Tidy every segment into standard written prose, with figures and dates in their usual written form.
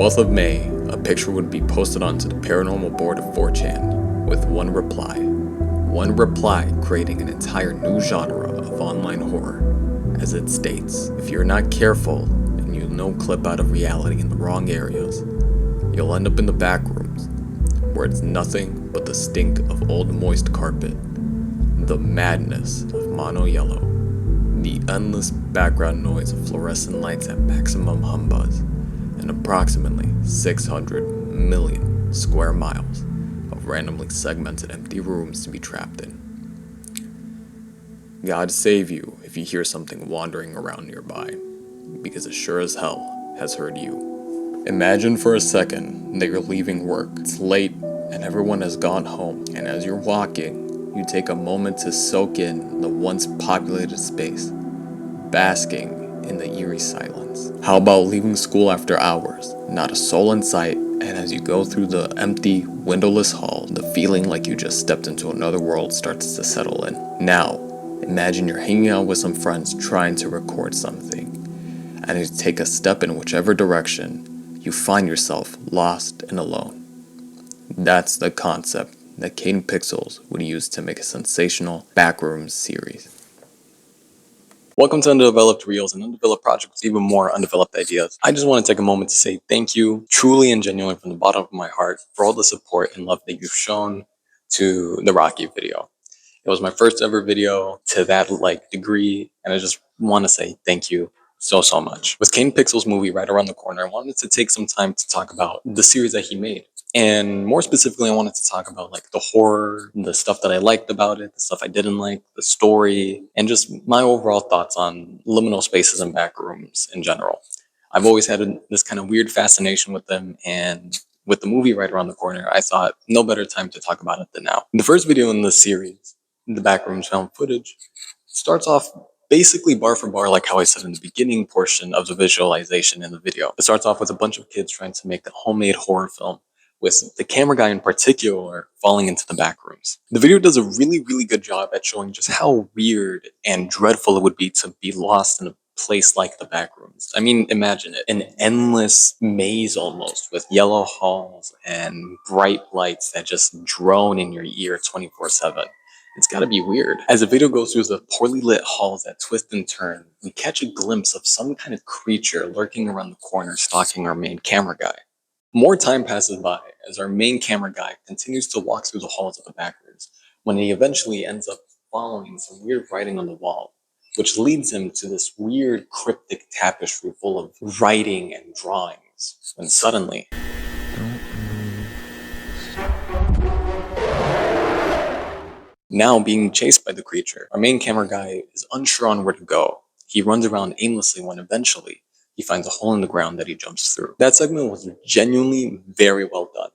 12th of May, a picture would be posted onto the paranormal board of 4chan with one reply. One reply creating an entire new genre of online horror. As it states, if you're not careful and you clip out of reality in the wrong areas, you'll end up in the backrooms, where it's nothing but the stink of old moist carpet, the madness of mono yellow, the endless background noise of fluorescent lights at maximum humbuzz, and approximately 600 million square miles of randomly segmented empty rooms to be trapped in. God save you if you hear something wandering around nearby, because it sure as hell has heard you. Imagine for a second that you're leaving work. It's late and everyone has gone home, and as you're walking, you take a moment to soak in the once populated space, basking in the eerie silence. How about leaving school after hours, not a soul in sight, and as you go through the empty, windowless hall, the feeling like you just stepped into another world starts to settle in. Now, imagine you're hanging out with some friends trying to record something, and as you take a step in whichever direction, you find yourself lost and alone. That's the concept that Kane Pixels would use to make a sensational Backrooms series. Welcome to Undeveloped Reels, an undeveloped project with even more undeveloped ideas. I just want to take a moment to say thank you, truly and genuinely from the bottom of my heart, for all the support and love that you've shown to the Rocky video. It was my first ever video to that degree, and I just want to say thank you so much. With Kane Pixels' movie right around the corner, I wanted to take some time to talk about the series that he made. And more specifically, I wanted to talk about the horror, the stuff that I liked about it, the stuff I didn't like, the story, and just my overall thoughts on liminal spaces and backrooms in general. I've always had this kind of weird fascination with them, and with the movie right around the corner, I thought no better time to talk about it than now. The first video in this series, the Backrooms found footage, starts off basically bar for bar like how I said in the beginning portion of the visualization in the video. It starts off with a bunch of kids trying to make a homemade horror film, with the camera guy in particular falling into the backrooms. The video does a really good job at showing just how weird and dreadful it would be to be lost in a place like the backrooms. I mean, imagine it. An endless maze almost, with yellow halls and bright lights that just drone in your ear 24/7. It's gotta be weird. As the video goes through the poorly lit halls that twist and turn, we catch a glimpse of some kind of creature lurking around the corner, stalking our main camera guy. More time passes by as our main camera guy continues to walk through the halls of the backrooms, when he eventually ends up following some weird writing on the wall, which leads him to this weird cryptic tapestry full of writing and drawings, when suddenly, now being chased by the creature, our main camera guy is unsure on where to go. He runs around aimlessly when eventually he finds a hole in the ground that he jumps through. That segment was genuinely very well done.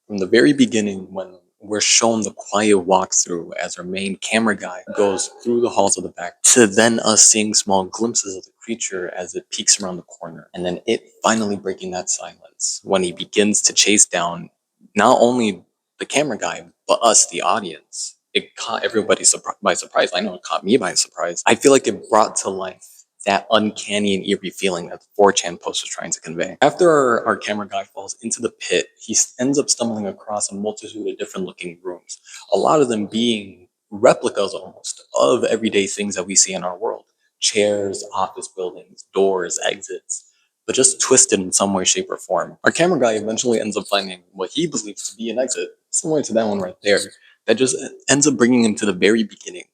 From the very beginning, when we're shown the quiet walkthrough as our main camera guy goes through the halls of the back, to then us seeing small glimpses of the creature as it peeks around the corner, and then it finally breaking that silence when he begins to chase down not only the camera guy, but us, the audience. It caught everybody by surprise. I know it caught me by surprise. I feel like it brought to life that uncanny and eerie feeling that the 4chan post was trying to convey. After our camera guy falls into the pit, he ends up stumbling across a multitude of different looking rooms, a lot of them being replicas almost of everyday things that we see in our world. Chairs, office buildings, doors, exits, but just twisted in some way, shape, or form. Our camera guy eventually ends up finding what he believes to be an exit, similar to that one right there, that just ends up bringing him to the very beginning,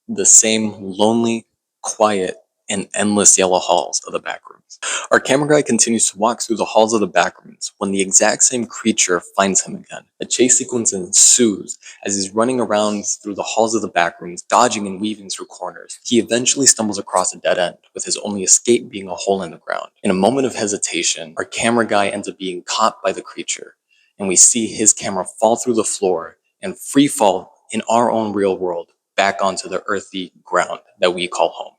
the same lonely, quiet, and endless yellow halls of the backrooms. Our camera guy continues to walk through the halls of the backrooms when the exact same creature finds him again. A chase sequence ensues as he's running around through the halls of the backrooms, dodging and weaving through corners. He eventually stumbles across a dead end, with his only escape being a hole in the ground. In a moment of hesitation, our camera guy ends up being caught by the creature, and we see his camera fall through the floor and free fall in our own real world back onto the earthy ground that we call home.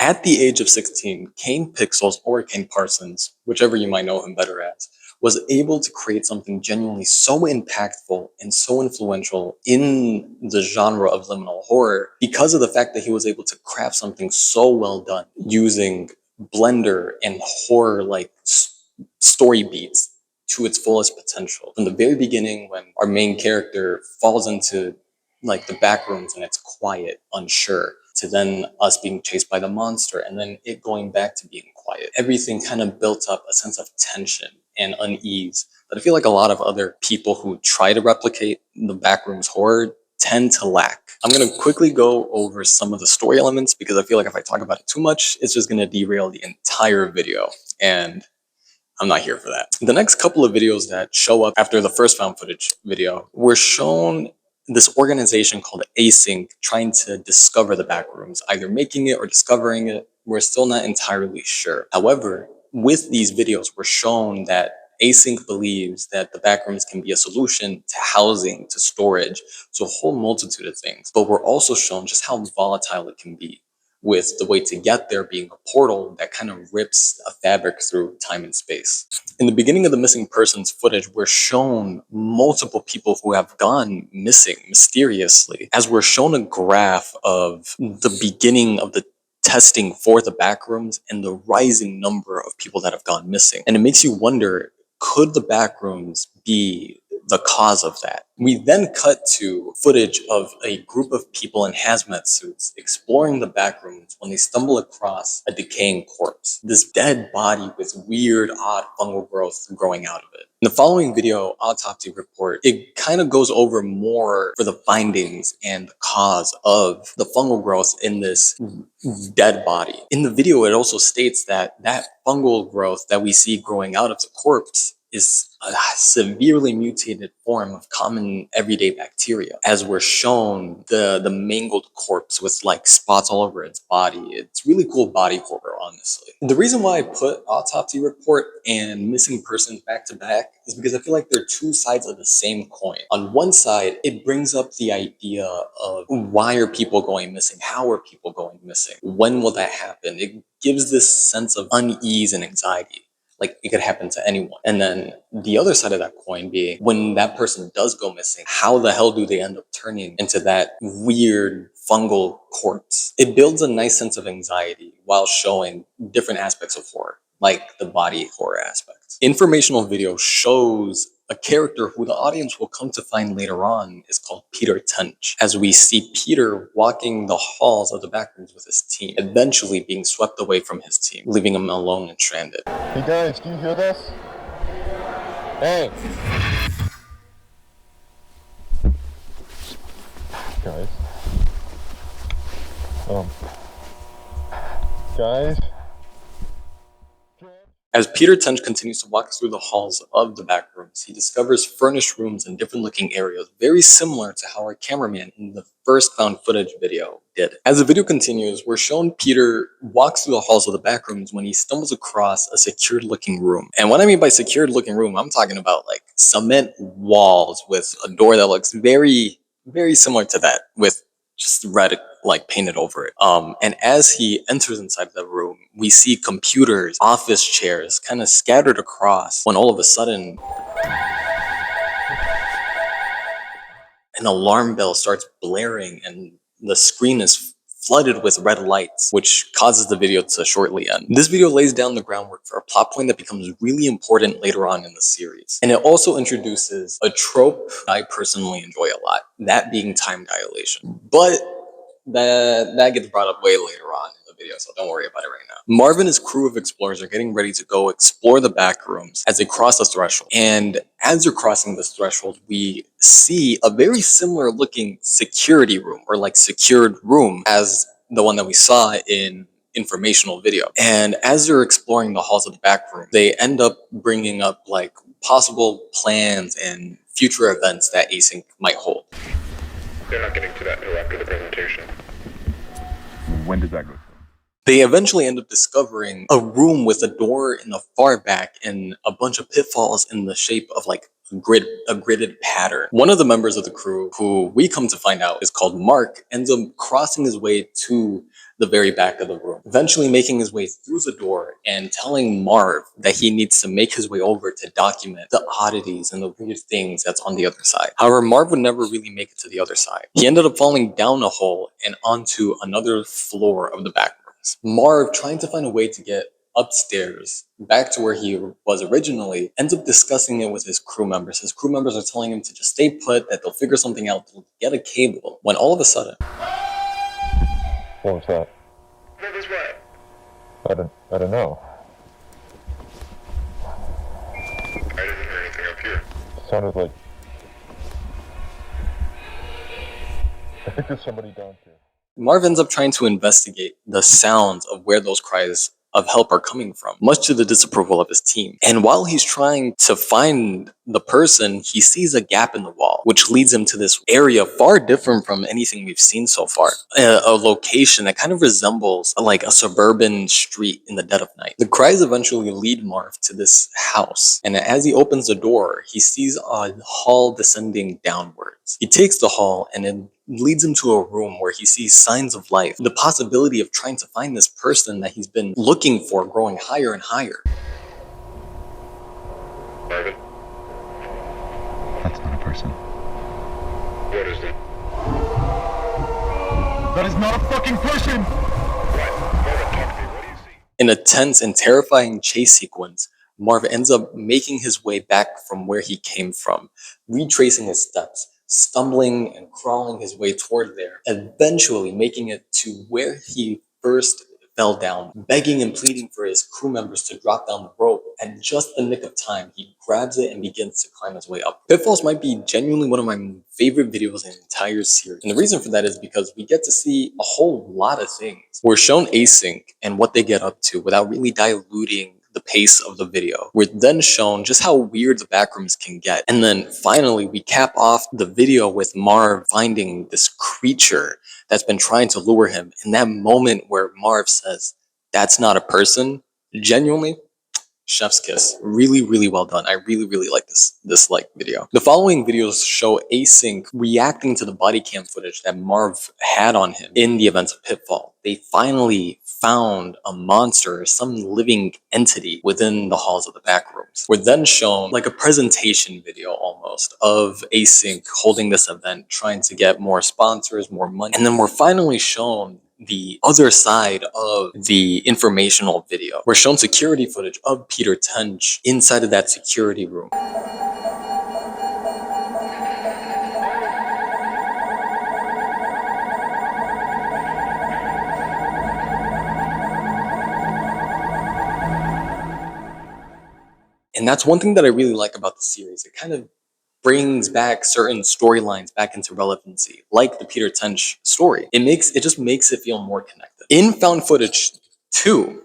At the age of 16, Kane Pixels, or Kane Parsons, whichever you might know him better as, was able to create something genuinely so impactful and so influential in the genre of liminal horror because of the fact that he was able to craft something so well done using blender and horror like story beats to its fullest potential. From the very beginning, when our main character falls into like the back rooms and it's quiet, unsure, to then us being chased by the monster and then it going back to being quiet. Everything kind of built up a sense of tension and unease that I feel like a lot of other people who try to replicate the Backrooms horror tend to lack. I'm going to quickly go over some of the story elements because I feel like if I talk about it too much, it's just going to derail the entire video. And I'm not here for that. The next couple of videos that show up after the first found footage video were shown this organization called Async trying to discover the Backrooms, either making it or discovering it. We're still not entirely sure. However, with these videos, we're shown that Async believes that the Backrooms can be a solution to housing, to storage, to a whole multitude of things. But we're also shown just how volatile it can be, with the way to get there being a portal that kind of rips a fabric through time and space. In the beginning of the missing persons footage, we're shown multiple people who have gone missing mysteriously, as we're shown a graph of the beginning of the testing for the Backrooms and the rising number of people that have gone missing. And it makes you wonder, could the Backrooms be the cause of that? We then cut to footage of a group of people in hazmat suits exploring the Backrooms when they stumble across a decaying corpse. This dead body with weird, odd fungal growth growing out of it. In the following video, Autopsy Report, it kind of goes over more for the findings and the cause of the fungal growth in this dead body. In the video, it also states that that fungal growth that we see growing out of the corpse is a severely mutated form of common everyday bacteria. As we're shown, the mangled corpse with like spots all over its body. It's really cool body horror, honestly. The reason why I put Autopsy Report and Missing Persons back to back is because I feel like they're two sides of the same coin. On one side, it brings up the idea of why are people going missing? How are people going missing? When will that happen? It gives this sense of unease and anxiety. Like it could happen to anyone. And then the other side of that coin being when that person does go missing, how the hell do they end up turning into that weird fungal corpse? It builds a nice sense of anxiety while showing different aspects of horror, like the body horror aspect. Informational video shows a character who the audience will come to find later on is called Peter Tench, as we see Peter walking the halls of the Backrooms with his team, eventually being swept away from his team, leaving him alone and stranded. Hey guys, can you hear this? Hey! Guys. Guys? As Peter Tench continues to walk through the halls of the Backrooms, he discovers furnished rooms and different looking areas, very similar to how our cameraman in the first found footage video did. As the video continues, we're shown Peter walks through the halls of the Backrooms when he stumbles across a secured looking room. And what I mean by secured looking room, I'm talking about like cement walls with a door that looks very, very similar to that, with just red like painted over it. And as he enters inside the room, we see computers, office chairs kind of scattered across when all of a sudden an alarm bell starts blaring and the screen is flooded with red lights, which causes the video to shortly end. This video lays down the groundwork for a plot point that becomes really important later on in the series. And it also introduces a trope I personally enjoy a lot, that being time dilation. But that gets brought up way later on in the video, so don't worry about it right now. Marv and his crew of explorers are getting ready to go explore the back rooms as they cross the threshold. And as they're crossing this threshold, we see a very similar looking security room, or like secured room, as the one that we saw in informational video. And as they're exploring the halls of the back room, they end up bringing up like possible plans and future events that Async might hold. They're not getting to that until after the presentation. When did that go? They eventually end up discovering a room with a door in the far back and a bunch of pitfalls in the shape of like a gridded pattern. One of the members of the crew, who we come to find out is called Mark, ends up crossing his way to the very back of the room, eventually making his way through the door and telling Marv that he needs to make his way over to document the oddities and the weird things that's on the other side. However, Marv would never really make it to the other side. He ended up falling down a hole and onto another floor of the back rooms. Marv, trying to find a way to get upstairs back to where he was originally, ends up discussing it with his crew members. His crew members are telling him to just stay put, that they'll figure something out, they'll get a cable, when all of a sudden... What was that? What was what? I don't know. I didn't hear anything up here. It sounded like... I think there's somebody down here. Marv ends up trying to investigate the sounds of where those cries of help are coming from, much to the disapproval of his team. And while he's trying to find the person, he sees a gap in the wall, which leads him to this area far different from anything we've seen so far. A location that kind of resembles like a suburban street in the dead of night. The cries eventually lead Marv to this house, and as he opens the door, he sees a hall descending downwards. He takes the hall and it leads him to a room where he sees signs of life, the possibility of trying to find this person that he's been looking for growing higher and higher. Marvin, That's not a person. what is it? That is not a fucking person! What? Marvin, talk to me. What do you see? In a tense and terrifying chase sequence, Marv ends up making his way back from where he came from, retracing his steps, stumbling and crawling his way toward there, eventually making it to where he first fell down, begging and pleading for his crew members to drop down the rope. At just the nick of time, he grabs it and begins to climb his way up. Pitfalls might be genuinely one of my favorite videos in the entire series. And the reason for that is because we get to see a whole lot of things. We're shown async and what they get up to without really diluting the pace of the video. We're then shown just how weird the backrooms can get. And then finally, we cap off the video with Marv finding this creature that's been trying to lure him. In that moment where Marv says, "That's not a person," genuinely, chef's kiss. Really, really well done. I really, really like this video. The following videos show Async reacting to the body cam footage that Marv had on him in the events of Pitfall. They finally found a monster, some living entity within the halls of the backrooms. We're then shown like a presentation video almost of Async holding this event, trying to get more sponsors, more money. And then we're finally shown the other side of the informational video. We're shown security footage of Peter Tench inside of that security room. And that's one thing that I really like about the series. It kind of brings back certain storylines back into relevancy, like the Peter Tench story. It just makes it feel more connected. In found footage 2,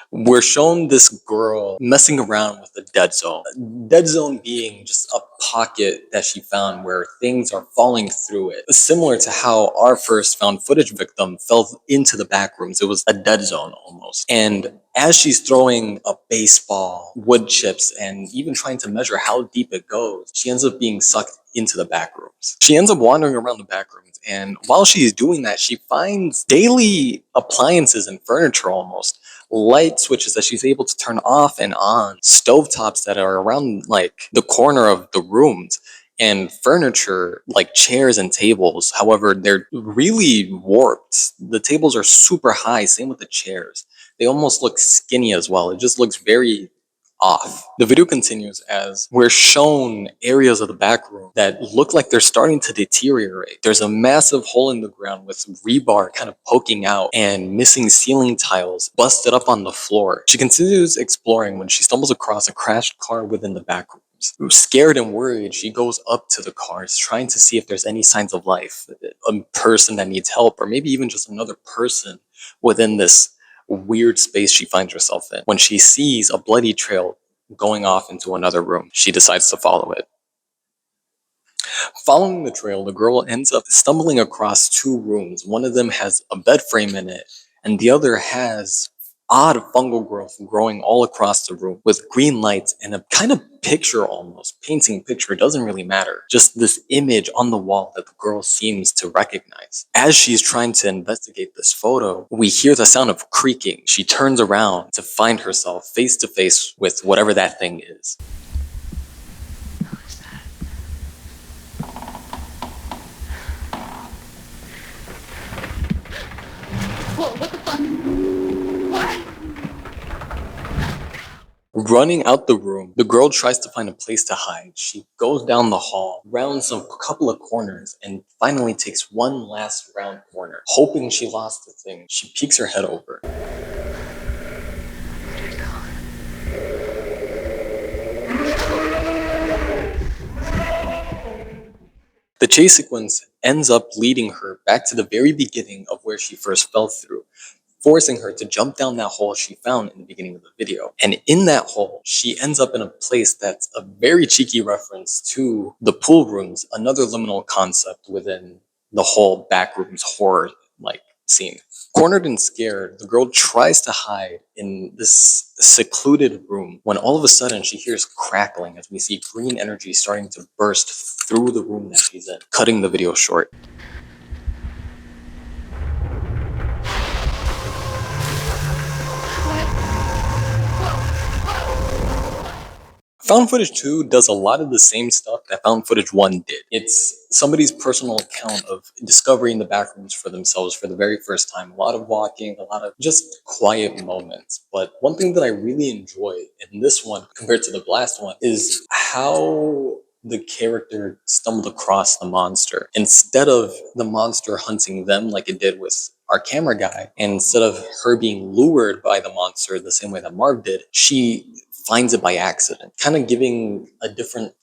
we're shown this girl messing around with the dead zone. Dead zone being just a pocket that she found where things are falling through it. Similar to how our first found footage victim fell into the backrooms. It was a dead zone almost. And as she's throwing a baseball, wood chips, and even trying to measure how deep it goes, she ends up being sucked into the backrooms. She ends up wandering around the backrooms, and while she's doing that, she finds daily appliances and furniture almost, light switches that she's able to turn off and on, stovetops that are around like the corner of the rooms, and furniture like chairs and tables. However, they're really warped. The tables are super high, same with the chairs. They almost look skinny as well. It just looks very off. The video continues as we're shown areas of the back room that look like they're starting to deteriorate. There's a massive hole in the ground with rebar kind of poking out and missing ceiling tiles busted up on the floor. She continues exploring when she stumbles across a crashed car within the back room. Scared and worried, she goes up to the cars, trying to see if there's any signs of life, a person that needs help, or maybe even just another person within this weird space she finds herself in. When she sees a bloody trail going off into another room, she decides to follow it. Following the trail, the girl ends up stumbling across 2 rooms. One of them has a bed frame in it, and the other has odd fungal growth growing all across the room with green lights and a kind of picture, almost painting picture. It doesn't really matter, just this image on the wall that the girl seems to recognize. As she's trying to investigate this photo, we hear the sound of creaking. She turns around to find herself face to face with whatever that thing is. Whoa, what the fuck? What? Running out the room, the girl tries to find a place to hide. She goes down the hall, rounds a couple of corners, and finally takes one last round corner. Hoping she lost the thing, she peeks her head over. The chase sequence ends up leading her back to the very beginning of where she first fell through, forcing her to jump down that hole she found in the beginning of the video. And in that hole, she ends up in a place that's a very cheeky reference to the pool rooms, another liminal concept within the whole Backrooms horror scene. Cornered and scared, the girl tries to hide in this secluded room when all of a sudden she hears crackling as we see green energy starting to burst through the room that she's in, cutting the video short. Found Footage 2 does a lot of the same stuff that Found Footage 1 did. It's somebody's personal account of discovering the backrooms for themselves for the very first time. A lot of walking, a lot of just quiet moments. But one thing that I really enjoy in this one compared to the last one is how the character stumbled across the monster. Instead of the monster hunting them like it did with our camera guy, and instead of her being lured by the monster the same way that Marv did, she finds it by accident, kind of giving a different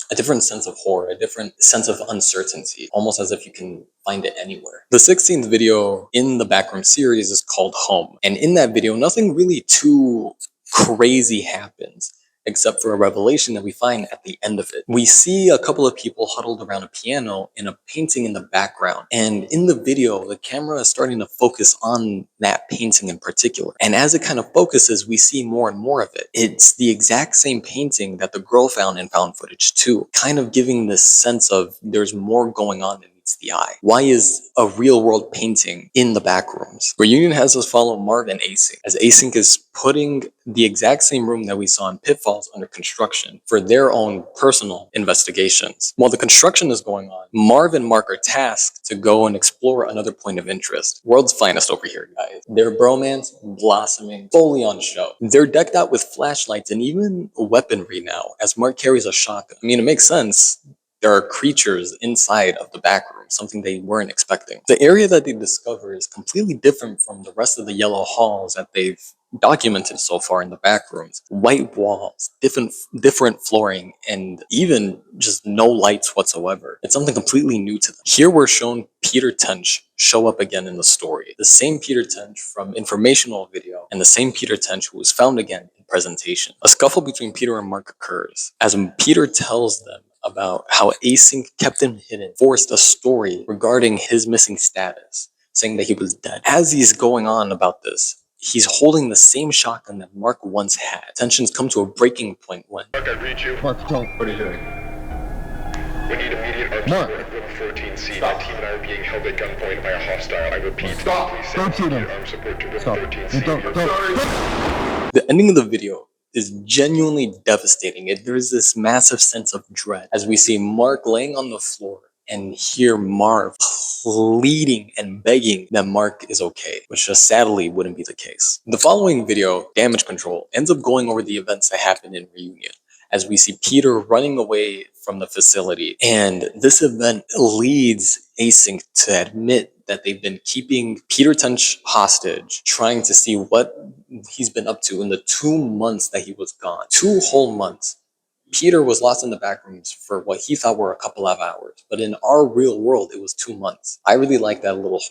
sense of horror, a different sense of uncertainty, almost as if you can find it anywhere. The 16th video in the Backroom series is called Home, and in that video, nothing really too crazy happens, except for a revelation that we find at the end of it. We see a couple of people huddled around a piano and a painting in the background. And in the video, the camera is starting to focus on that painting in particular. And as it kind of focuses, we see more and more of it. It's the exact same painting that the girl found in Found Footage 2, kind of giving this sense of there's more going on than meets the eye. Why is a real world painting in the Backrooms? Reunion has us follow Marv and Async, as Async is putting the exact same room that we saw in Pitfalls under construction for their own personal investigations. While the construction is going on, Marv and Mark are tasked to go and explore another point of interest. World's finest over here, guys. Their bromance blossoming, fully on show. They're decked out with flashlights and even weaponry now, as Mark carries a shotgun. I mean, it makes sense. There are creatures inside of the back room, something they weren't expecting. The area that they discover is completely different from the rest of the yellow halls that they've documented so far in the back rooms. White walls, different flooring, and even just no lights whatsoever. It's something completely new to them. Here we're shown Peter Tench show up again in the story. The same Peter Tench from informational video, and the same Peter Tench who was found again in presentation. A scuffle between Peter and Mark occurs, as Peter tells them about how Async kept him hidden, forced a story regarding his missing status, saying that he was dead. As he's going on about this, he's holding the same shotgun that Mark once had. Tensions come to a breaking point when... Mark, I read you. Mark, don't. What are you doing? We need immediate arm Mark. support at room 14C. My team and I are being held at gunpoint by a hostile. I repeat. Stop. Please Don't send shoot him. immediate arm support to room Stop. 13C. Don't. The ending of the video is genuinely devastating. There's this massive sense of dread as we see Mark laying on the floor and hear Marv pleading and begging that Mark is okay, which just sadly wouldn't be the case. The following video, Damage Control, ends up going over the events that happened in Reunion, as we see Peter running away from the facility. And this event leads Async to admit that they've been keeping Peter Tench hostage, trying to see what he's been up to in the 2 months that he was gone. 2 whole months. Peter was lost in the back rooms for what he thought were a couple of hours, but in our real world, it was 2 months. I really like that little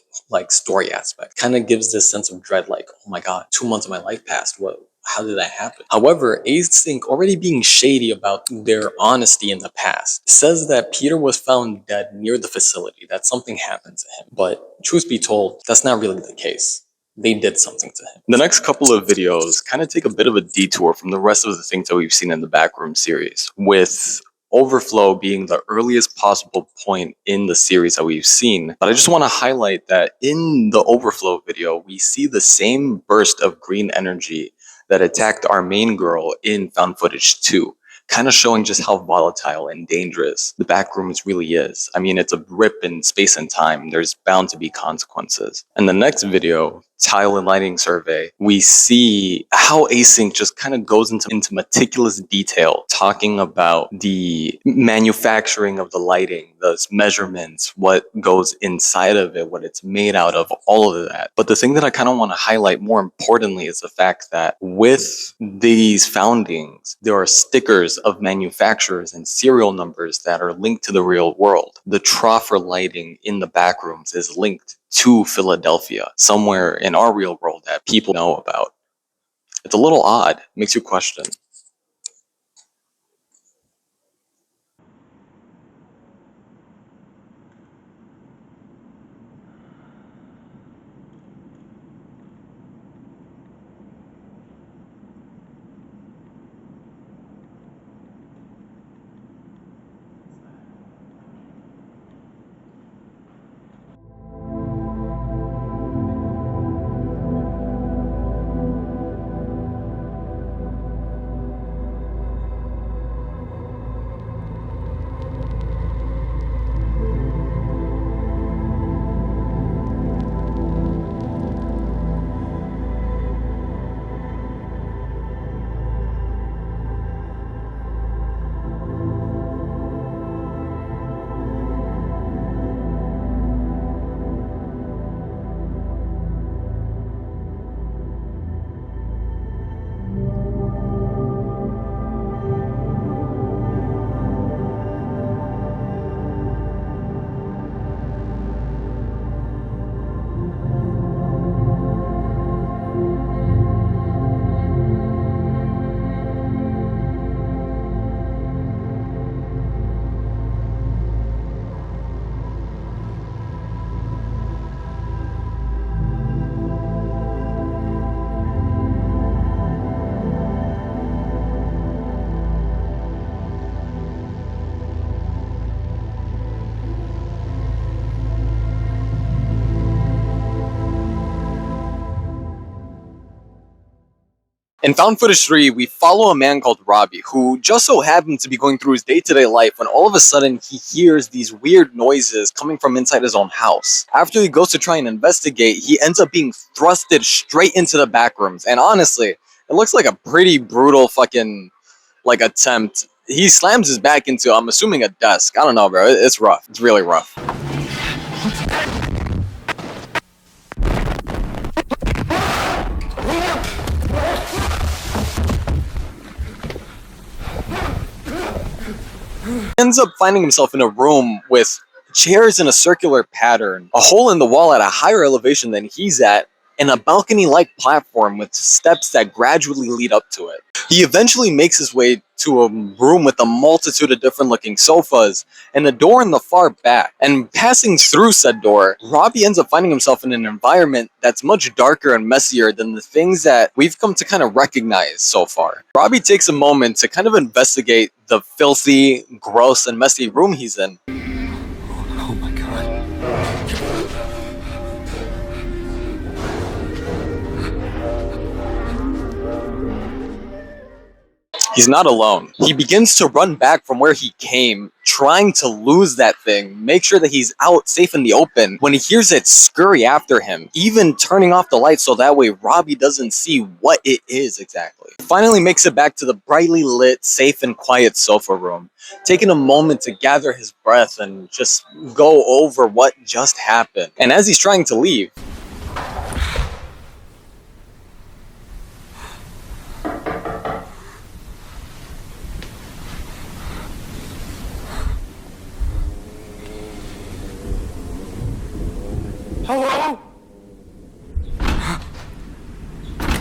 story aspect. Kind of gives this sense of dread, like, oh my god, 2 months of my life passed. How did that happen? However, Async, already being shady about their honesty in the past, says that Peter was found dead near the facility, that something happened to him. But truth be told, that's not really the case. They did something to him. The next couple of videos kind of take a bit of a detour from the rest of the things that we've seen in the Backroom series, with Overflow being the earliest possible point in the series that we've seen. But I just want to highlight that in the Overflow video, we see the same burst of green energy that attacked our main girl in Found Footage 2, kind of showing just how volatile and dangerous the Backrooms really is. I mean, it's a rip in space and time. There's bound to be consequences. And the next video tile and lighting survey, we see how async just kind of goes into meticulous detail, talking about the manufacturing of the lighting, those measurements, what goes inside of it, what it's made out of, all of that. But the thing that I kind of want to highlight more importantly is the fact that with these foundings, there are stickers of manufacturers and serial numbers that are linked to the real world. The trough for lighting in the Backrooms is linked to Philadelphia, somewhere in our real world that people know about. It's a little odd, makes you question. In Found Footage 3, we follow a man called Robbie, who just so happens to be going through his day-to-day life when all of a sudden he hears these weird noises coming from inside his own house. After he goes to try and investigate, he ends up being thrusted straight into the Backrooms, and honestly, it looks like a pretty brutal fucking, attempt. He slams his back into, I'm assuming, a desk. I don't know, bro. It's rough. It's really rough. Ends up finding himself in a room with chairs in a circular pattern, a hole in the wall at a higher elevation than he's at, and a balcony-like platform with steps that gradually lead up to it. He eventually makes his way to a room with a multitude of different looking sofas and a door in the far back. And passing through said door, Robbie ends up finding himself in an environment that's much darker and messier than the things that we've come to kind of recognize so far. Robbie takes a moment to kind of investigate the filthy, gross, and messy room he's in. Oh my god. He's not alone. He begins to run back from where he came, trying to lose that thing, make sure that he's out safe in the open, when he hears it scurry after him, even turning off the lights so that way Robbie doesn't see what it is exactly. Finally makes it back to the brightly lit, safe and quiet sofa room, taking a moment to gather his breath and just go over what just happened. And as he's trying to leave, Hello?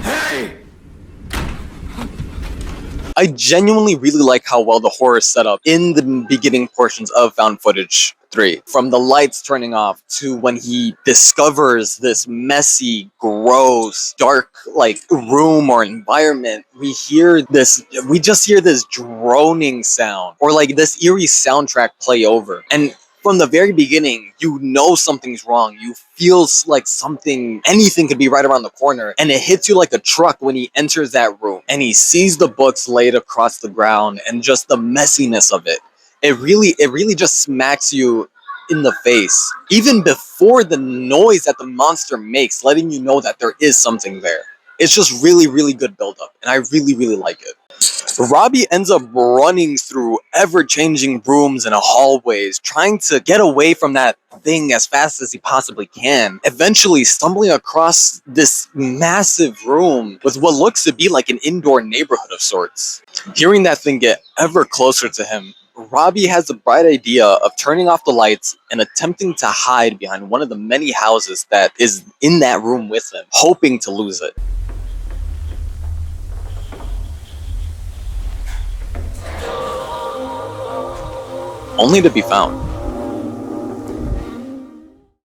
Hey! I genuinely really like how well the horror is set up in the beginning portions of Found Footage 3. From the lights turning off to when he discovers this messy, gross, dark, room or environment, we just hear this droning sound or this eerie soundtrack play over. And from the very beginning, you know something's wrong. You feel like anything could be right around the corner. And it hits you like a truck when he enters that room. And he sees the books laid across the ground and just the messiness of it. It really just smacks you in the face, even before the noise that the monster makes, letting you know that there is something there. It's just really, really good build-up, and I really, really like it. Robbie ends up running through ever-changing rooms and hallways, trying to get away from that thing as fast as he possibly can, eventually stumbling across this massive room with what looks to be like an indoor neighborhood of sorts. Hearing that thing get ever closer to him, Robbie has the bright idea of turning off the lights and attempting to hide behind one of the many houses that is in that room with him, hoping to lose it. Only to be found.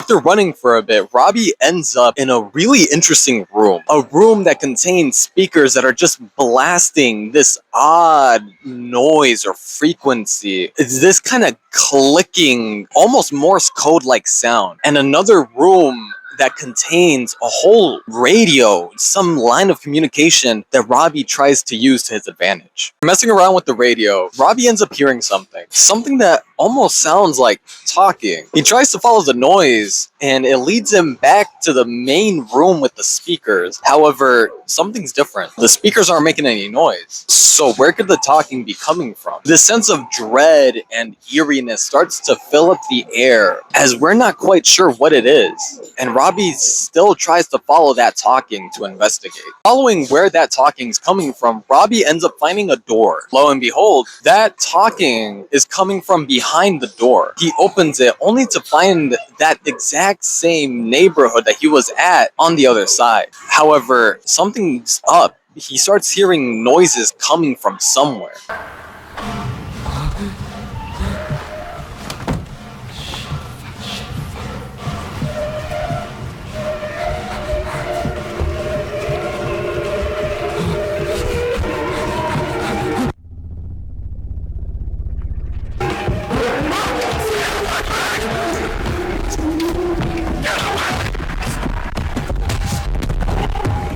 After running for a bit, Robbie ends up in a really interesting room. A room that contains speakers that are just blasting this odd noise or frequency. It's this kind of clicking, almost Morse code-like sound. And another room that contains a whole radio, some line of communication that Robbie tries to use to his advantage. Messing around with the radio, Robbie ends up hearing something that almost sounds like talking. He tries to follow the noise, and it leads him back to the main room with the speakers. However, something's different. The speakers aren't making any noise. So where could the talking be coming from? This sense of dread and eeriness starts to fill up the air, as we're not quite sure what it is. And Robbie still tries to follow that talking to investigate. Following where that talking's coming from, Robbie ends up finding a door. Lo and behold, that talking is coming from behind the door. He opens it only to find that exact same neighborhood that he was at on the other side. However, something's up. He starts hearing noises coming from somewhere.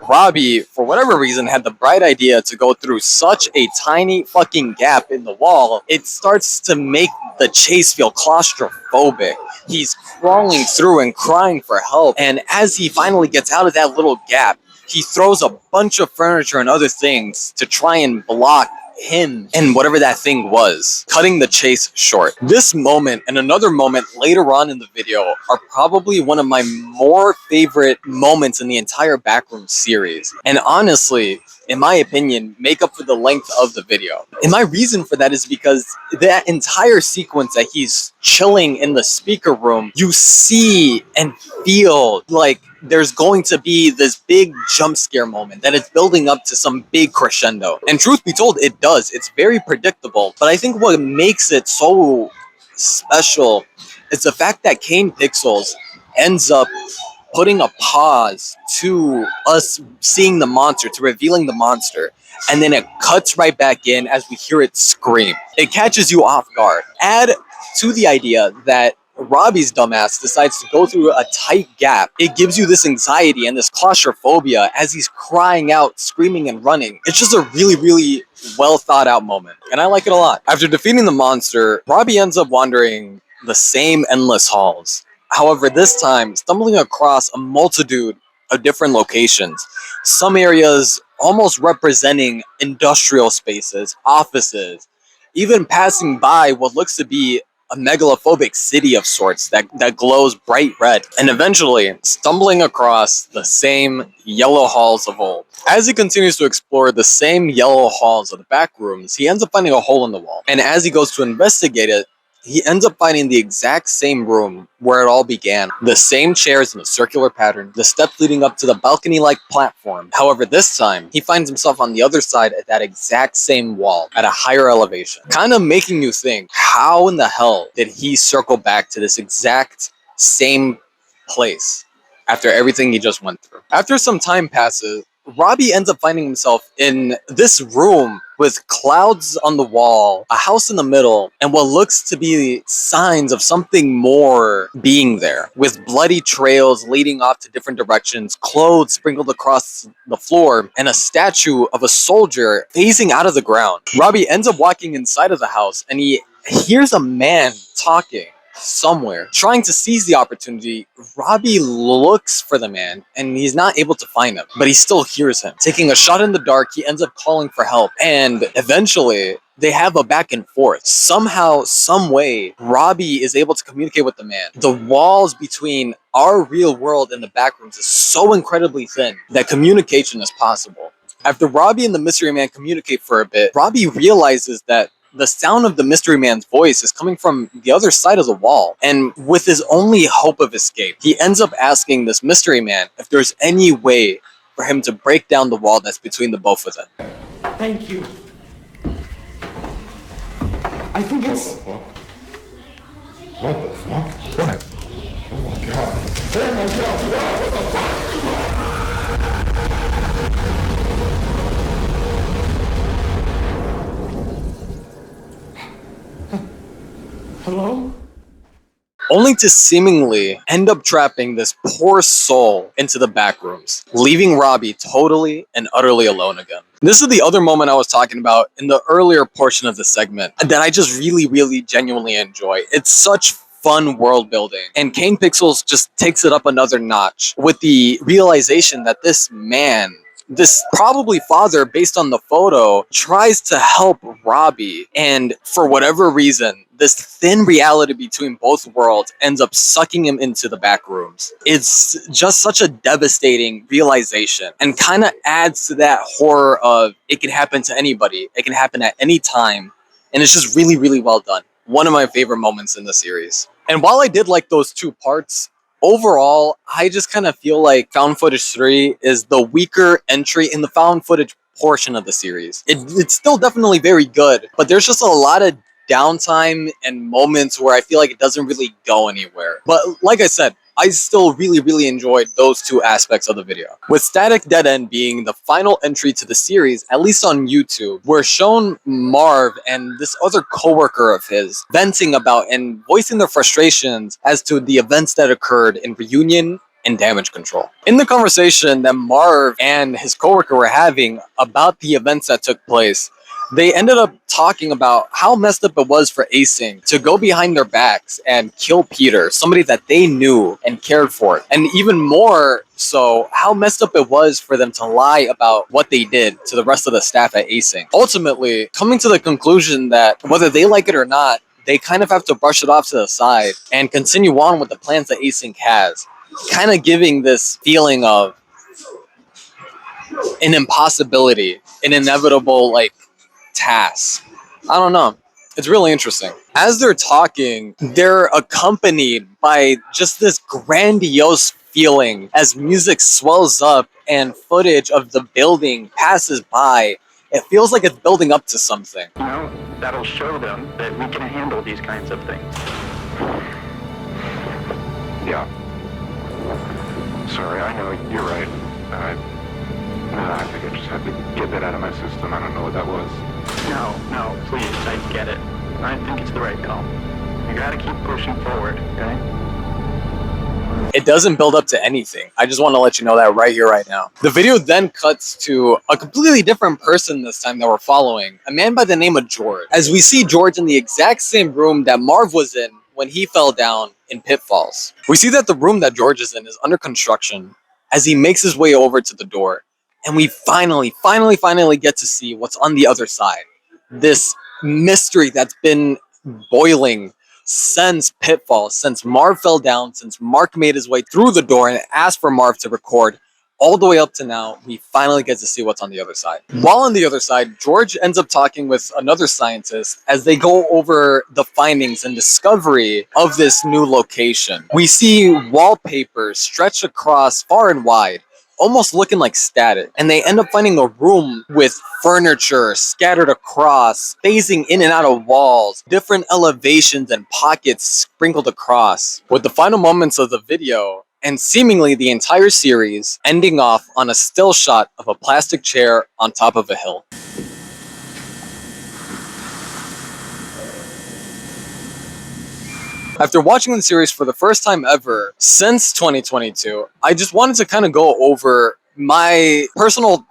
Robbie, for whatever reason, had the bright idea to go through such a tiny fucking gap in the wall, it starts to make the chase feel claustrophobic. He's crawling through and crying for help, and as he finally gets out of that little gap, he throws a bunch of furniture and other things to try and block him and whatever that thing was, cutting the chase short. This moment and another moment later on in the video are probably one of my more favorite moments in the entire Backrooms series, and honestly, in my opinion, make up for the length of the video. And my reason for that is because that entire sequence that he's chilling in the speaker room, you see and feel like there's going to be this big jump scare moment, that it's building up to some big crescendo. And truth be told, it does. It's very predictable. But I think what makes it so special is the fact that Kane Pixels ends up putting a pause to us seeing the monster, to revealing the monster, and then it cuts right back in as we hear it scream. It catches you off guard. Add to the idea that Robbie's dumbass decides to go through a tight gap. It gives you this anxiety and this claustrophobia as he's crying out, screaming, and running. It's just a really, really well thought out moment, and I like it a lot. After defeating the monster, Robbie ends up wandering the same endless halls. However, this time, stumbling across a multitude of different locations. Some areas almost representing industrial spaces, offices, even passing by what looks to be a megalophobic city of sorts that glows bright red, and eventually stumbling across the same yellow halls of old. As he continues to explore the same yellow halls of the Backrooms, he ends up finding a hole in the wall, and as he goes to investigate it, he ends up finding the exact same room where it all began. The same chairs in a circular pattern, the steps leading up to the balcony-like platform. However, this time, he finds himself on the other side at that exact same wall, at a higher elevation. Kind of making you think, how in the hell did he circle back to this exact same place after everything he just went through? After some time passes, Robbie ends up finding himself in this room with clouds on the wall, a house in the middle, and what looks to be signs of something more being there, with bloody trails leading off to different directions, clothes sprinkled across the floor, and a statue of a soldier phasing out of the ground. Robbie ends up walking inside of the house, and he hears a man talking. somewhere. Trying to seize the opportunity, Robbie looks for the man and he's not able to find him, but he still hears him. Taking a shot in the dark, he ends up calling for help, and eventually they have a back and forth. Somehow, some way, Robbie is able to communicate with the man. The walls between our real world and the Backrooms is so incredibly thin that communication is possible. After Robbie and the mystery man communicate for a bit, Robbie realizes that the sound of the mystery man's voice is coming from the other side of the wall. And with his only hope of escape, he ends up asking this mystery man if there's any way for him to break down the wall that's between the both of them. Thank you. I think it's... What the fuck? What? Oh my god. Oh my god. What the fuck? Hello? Only to seemingly end up trapping this poor soul into the Backrooms, leaving Robbie totally and utterly alone again. This is the other moment I was talking about in the earlier portion of the segment that I just really genuinely enjoy. It's such fun world building, and Kane Pixels just takes it up another notch with the realization that this man, this probably father based on the photo, tries to help Robbie, and for whatever reason, this thin reality between both worlds ends up sucking him into the Backrooms. It's just such a devastating realization, and kind of adds to that horror of it can happen to anybody, it can happen at any time, and it's just really well done. One of my favorite moments in the series. And while I did like those two parts, overall, I just kind of feel like Found Footage 3 is the weaker entry in the found footage portion of the series. It's still definitely very good, but there's just a lot of downtime and moments where I feel like it doesn't really go anywhere. But like I said, I still really enjoyed those two aspects of the video. With Static Dead End being the final entry to the series, at least on YouTube, we're shown Marv and this other coworker of his venting about and voicing their frustrations as to the events that occurred in Reunion and Damage Control. In the conversation that Marv and his coworker were having about the events that took place, they ended up talking about how messed up it was for Async to go behind their backs and kill Peter, somebody that they knew and cared for. And even more so, how messed up it was for them to lie about what they did to the rest of the staff at Async. Ultimately, coming to the conclusion that whether they like it or not, they kind of have to brush it off to the side and continue on with the plans that Async has. Kind of giving this feeling of an impossibility, an inevitable, like, task. I don't know. It's really interesting. As they're talking, they're accompanied by just this grandiose feeling as music swells up and footage of the building passes by. It feels like it's building up to something. You know, that'll show them that we can handle these kinds of things. Yeah. Sorry, I know, you're right. I think I just had to get that out of my system. I don't know what that was. No, please, I get it. I think it's the right call. You gotta keep pushing forward, okay? It doesn't build up to anything. I just want to let you know that right here, right now. The video then cuts to a completely different person this time that we're following, a man by the name of George. As we see George in the exact same room that Marv was in when he fell down in Pitfalls. We see that the room that George is in is under construction as he makes his way over to the door. And we finally get to see what's on the other side. This mystery that's been boiling since Pitfalls, since Marv fell down, since Mark made his way through the door and asked for Marv to record, all the way up to now, we finally get to see what's on the other side. While on the other side, George ends up talking with another scientist as they go over the findings and discovery of this new location. We see wallpaper stretched across far and wide, almost looking like static. And they end up finding a room with furniture scattered across, phasing in and out of walls, different elevations and pockets sprinkled across. With the final moments of the video, and seemingly the entire series, ending off on a still shot of a plastic chair on top of a hill. After watching the series for the first time ever since 2022, I just wanted to kind of go over my personal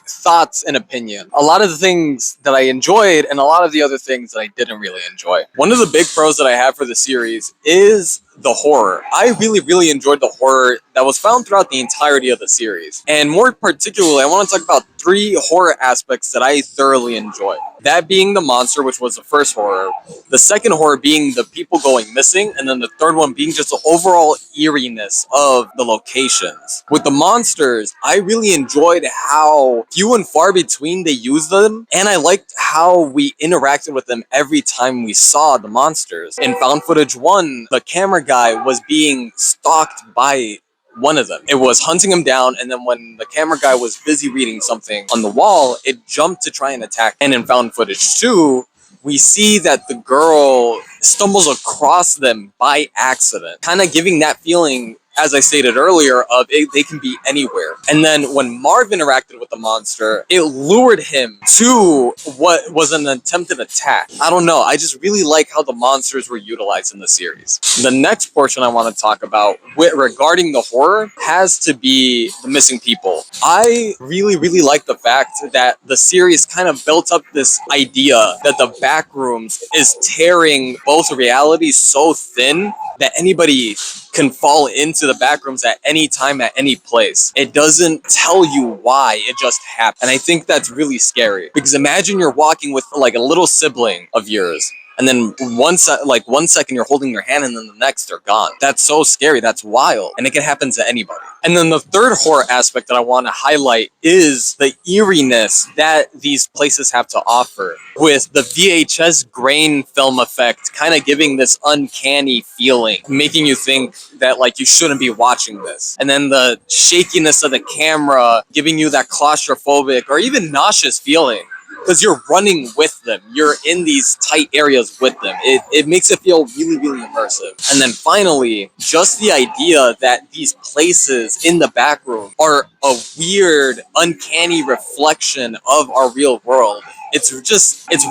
thoughts and opinion. A lot of the things that I enjoyed and a lot of the other things that I didn't really enjoy. One of the big pros that I have for the series is the horror. I really enjoyed the horror that was found throughout the entirety of the series. And more particularly, I want to talk about 3 horror aspects that I thoroughly enjoyed. That being the monster, which was the first horror. The second horror being the people going missing. And then the third one being just the overall eeriness of the locations. With the monsters, I really enjoyed how few and far between they used them. And I liked how we interacted with them every time we saw the monsters. In Found Footage 1, the camera guy was being stalked by one of them. It was hunting him down, and then when the camera guy was busy reading something on the wall, it jumped to try and attack. And in Found Footage 2, we see that the girl stumbles across them by accident, kind of giving that feeling, as I stated earlier, of they can be anywhere. And then when Marv interacted with the monster, it lured him to what was an attempted attack. I don't know. I just really like how the monsters were utilized in the series. The next portion I want to talk about regarding the horror has to be the missing people. I really like the fact that the series kind of built up this idea that the Backrooms is tearing both realities so thin that anybody can fall into the Backrooms at any time, at any place. It doesn't tell you why, it just happens. And I think that's really scary. Because imagine you're walking with like a little sibling of yours, and then one second you're holding their hand, and then the next they're gone. That's so scary, that's wild. And it can happen to anybody. And then the third horror aspect that I want to highlight is the eeriness that these places have to offer, with the VHS grain film effect kind of giving this uncanny feeling, making you think that like you shouldn't be watching this. And then the shakiness of the camera giving you that claustrophobic or even nauseous feeling, because you're running with them. You're in these tight areas with them. It makes it feel really immersive. And then finally, just the idea that these places in the back room are a weird, uncanny reflection of our real world. It's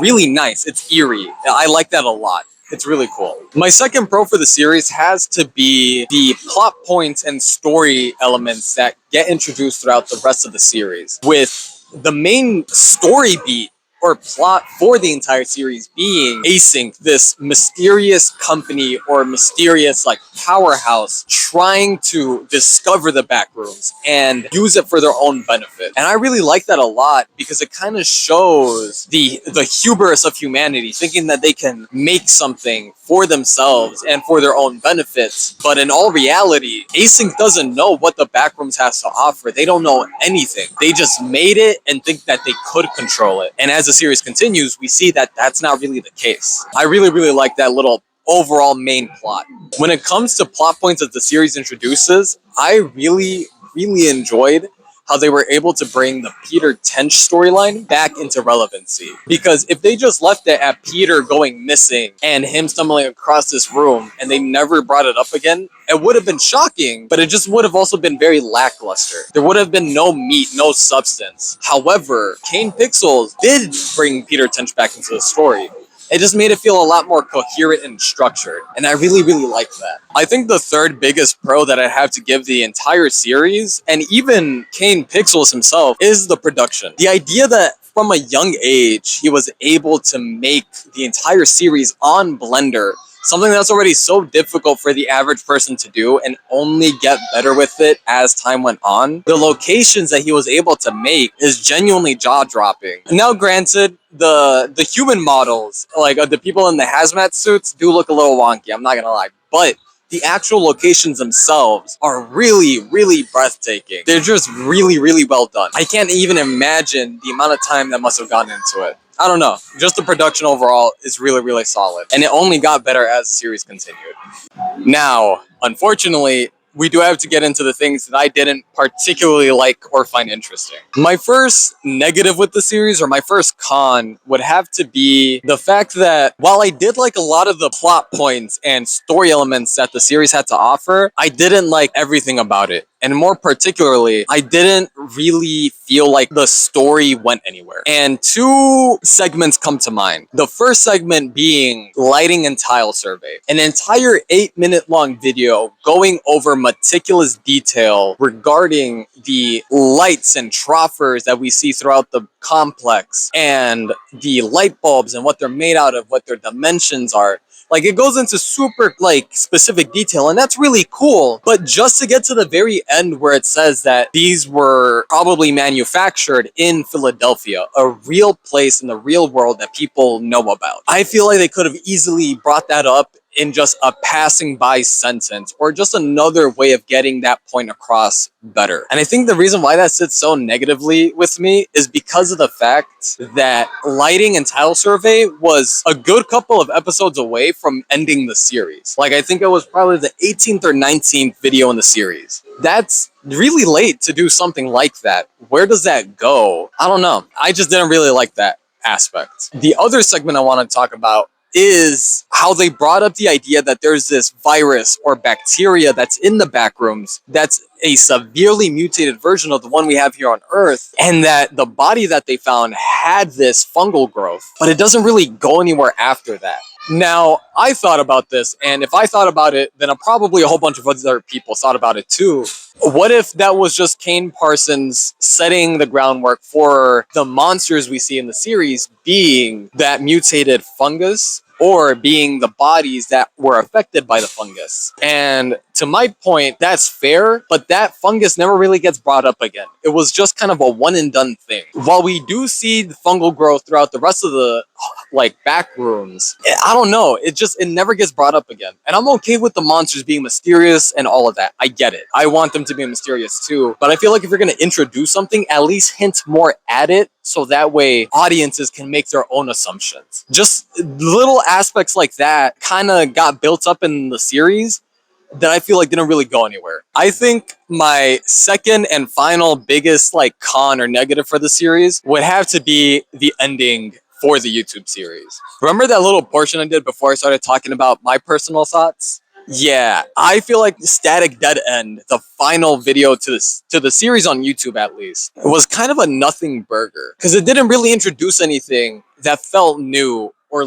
really nice. It's eerie. I like that a lot. It's really cool. My second pro for the series has to be the plot points and story elements that get introduced throughout the rest of the series, with the main story beat or plot for the entire series being Async, this mysterious company or mysterious like powerhouse trying to discover the Backrooms and use it for their own benefit. And I really like that a lot because it kind of shows the hubris of humanity, thinking that they can make something for themselves and for their own benefits. But in all reality, Async doesn't know what the Backrooms has to offer. They don't know anything. They just made it and think that they could control it. And as the series continues, we see that that's not really the case. I really like that little overall main plot. When it comes to plot points that the series introduces, I really enjoyed how they were able to bring the Peter Tench storyline back into relevancy. Because if they just left it at Peter going missing and him stumbling across this room and they never brought it up again, it would have been shocking, but it just would have also been very lackluster. There would have been no meat, no substance. However, Kane Pixels did bring Peter Tench back into the story. It just made it feel a lot more coherent and structured, and I really like that. I think the third biggest pro that I have to give the entire series, and even Kane Pixels himself, is the production. The idea that from a young age, he was able to make the entire series on Blender, something that's already so difficult for the average person to do, and only get better with it as time went on. The locations that he was able to make is genuinely jaw-dropping. Now granted, the human models, like the people in the hazmat suits, do look a little wonky, I'm not gonna lie, but the actual locations themselves are really breathtaking. They're just really well done. I can't even imagine the amount of time that must have gone into it. I don't know. Just the production overall is really solid. And it only got better as the series continued. Now, unfortunately, we do have to get into the things that I didn't particularly like or find interesting. My first negative with the series, or my first con, would have to be the fact that while I did like a lot of the plot points and story elements that the series had to offer, I didn't like everything about it. And more particularly, I didn't really feel like the story went anywhere. And two segments come to mind. The first segment being lighting and tile survey, an entire 8-minute long video going over meticulous detail regarding the lights and troffers that we see throughout the complex and the light bulbs and what they're made out of, what their dimensions are. Like, it goes into super, like, specific detail, and that's really cool. But just to get to the very end where it says that these were probably manufactured in Philadelphia, a real place in the real world that people know about, I feel like they could have easily brought that up in just a passing by sentence or just another way of getting that point across better. And I think the reason why that sits so negatively with me is because of the fact that lighting and tile survey was a good couple of episodes away from ending the series. Like, I think it was probably the 18th or 19th video in the series. That's really late to do something like that. Where does that go? I don't know. I just didn't really like that aspect. The other segment I want to talk about is how they brought up the idea that there's this virus or bacteria that's in the Backrooms that's a severely mutated version of the one we have here on Earth, and that the body that they found had this fungal growth, but it doesn't really go anywhere after that. Now, I thought about this, and if I thought about it, then probably a whole bunch of other people thought about it too. What if that was just Kane Parsons setting the groundwork for the monsters we see in the series being that mutated fungus, or being the bodies that were affected by the fungus? And to my point, that's fair, but that fungus never really gets brought up again. It was just kind of a one and done thing. While we do see the fungal growth throughout the rest of the back rooms, I don't know, it never gets brought up again. And I'm okay with the monsters being mysterious and all of that. I get it. I want them to be mysterious too, but I feel like if you're going to introduce something, at least hint more at it, so that way audiences can make their own assumptions. Just little aspects like that kind of got built up in the series that I feel like didn't really go anywhere. I think my second and final biggest con or negative for the series would have to be the ending for the YouTube series. Remember that little portion I did before I started talking about my personal thoughts? Yeah, I feel like Static Dead End, the final video to the series on YouTube at least, was kind of a nothing burger because it didn't really introduce anything that felt new or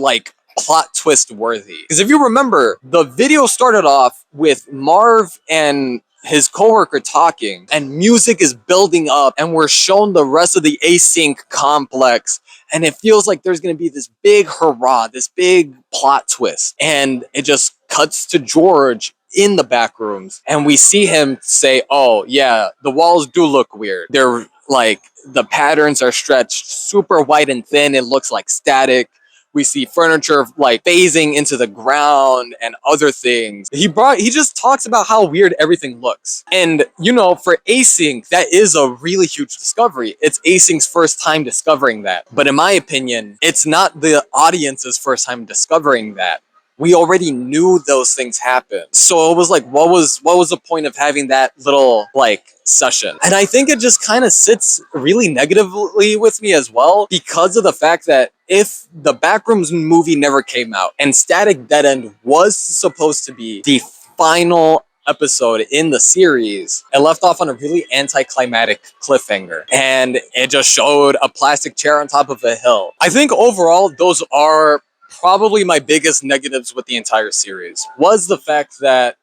plot twist worthy. Because if you remember, the video started off with Marv and his coworker talking, and music is building up, and we're shown the rest of the async complex, and it feels like there's going to be this big hurrah, this big plot twist, and it just cuts to George in the back rooms, and we see him say, oh yeah, the walls do look weird. They're the patterns are stretched super wide and thin. It looks like static. We see furniture phasing into the ground and other things. He just talks about how weird everything looks. And for Async, that is a really huge discovery. It's Async's first time discovering that. But in my opinion, it's not the audience's first time discovering that. We already knew those things happened. So it was what was the point of having that little session? And I think it just kind of sits really negatively with me as well, because of the fact that if the Backrooms movie never came out and Static Dead End was supposed to be the final episode in the series, it left off on a really anticlimactic cliffhanger, and it just showed a plastic chair on top of a hill. I think overall those are probably my biggest negatives with the entire series, was the fact that,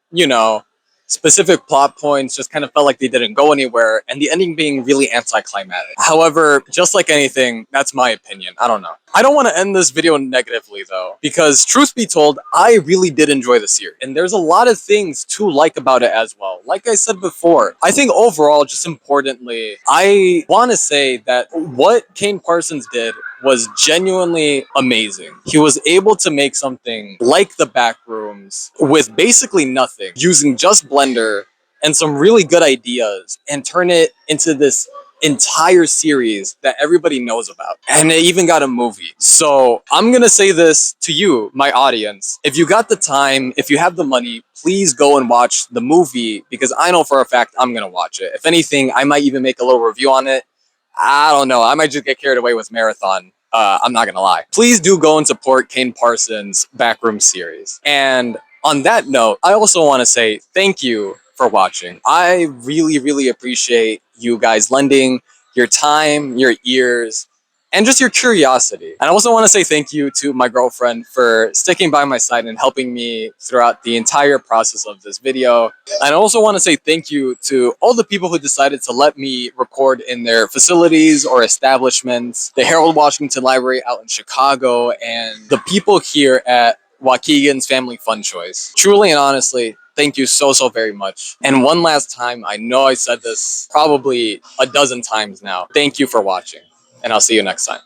specific plot points just kind of felt like they didn't go anywhere, and the ending being really anticlimactic. However, just like anything, that's my opinion. I don't know. I don't want to end this video negatively though, because truth be told, I really did enjoy the series, and there's a lot of things to like about it as well. Like I said before, I think overall, just importantly, I want to say that what Kane Parsons did was genuinely amazing. He was able to make something like the Backrooms with basically nothing, using just Blender and some really good ideas, and turn it into this entire series that everybody knows about. And it even got a movie. So I'm gonna say this to you, my audience. If you got the time, if you have the money, please go and watch the movie, because I know for a fact I'm gonna watch it. If anything, I might even make a little review on it. I don't know. I might just get carried away with Marathon. I'm not gonna lie. Please do go and support Kane Parsons' Backroom series. And on that note, I also want to say thank you for watching. I really, really appreciate you guys lending your time, your ears, and just your curiosity. And I also want to say thank you to my girlfriend for sticking by my side and helping me throughout the entire process of this video. And I also want to say thank you to all the people who decided to let me record in their facilities or establishments, the Harold Washington Library out in Chicago, and the people here at Waukegan's Family Fun Choice. Truly and honestly, thank you so, so very much. And one last time, I know I said this probably a dozen times now, thank you for watching, and I'll see you next time.